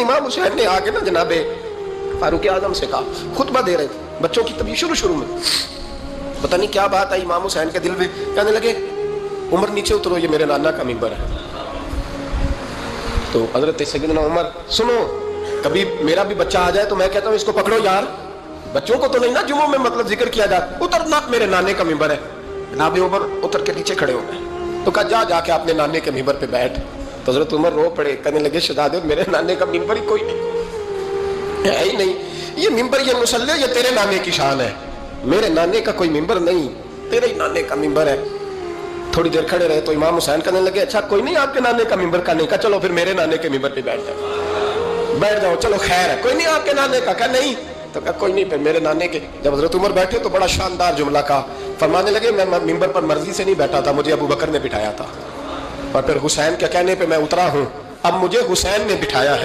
لیکن امام حسین نے آگے نا جناب فاروق اعظم سے کہا, خطبہ دے رہے تھے بچوں کی طبیعت شروع میں, پتہ نہیں کیا بات آئی امام حسین کے دل میں, کہنے لگے عمر نیچے اترو, یہ میرے نانا کا ممبر ہے. تو حضرت سیدنا عمر, سنو کبھی میرا بھی بچہ آ جائے تو میں کہتا ہوں اس کو پکڑو یار, بچوں کو تو نہیں نا جمعوں میں مطلب ذکر کیا جاتا, اترنا میرے نانے کا ممبر ہے. جناب عمر اتر کے نیچے کھڑے ہو گئے, تو کہا جا کے اپنے نانے کے ممبر پہ بیٹھ. تو حضرت عمر رو پڑے, کہنے لگے شہزادے میرے نانے کا ممبر ہی کوئی نہیں ہے ہی نہیں, یہ ممبر یہ مصلی یہ تیرے نانے کی شان ہے, میرے نانے کا کوئی ممبر نہیں, تیرے ہی نانے کا ممبر ہے. تھوڑی دیر کھڑے رہے تو امام حسین کہنے لگے اچھا کوئی نہیں آپ کے نانے کا ممبر کا, نہیں کہا چلو پھر میرے نانے کے ممبر پہ بیٹھ جاؤ, چلو خیر ہے, کوئی نہیں آپ کے نانے کا, کہا نہیں, تو کہا کوئی نہیں پھر میرے نانے کے. جب حضرت عمر بیٹھے تو بڑا شاندار جملہ کہا, فرمانے لگے میں ممبر پر مرضی سے نہیں بیٹھا تھا, مجھے ابو بکر نے بٹھایا تھا, اور پھر حسین کے کہنے پہ میں اترا ہوں, اب مجھے حسین نے بٹھایا ہے.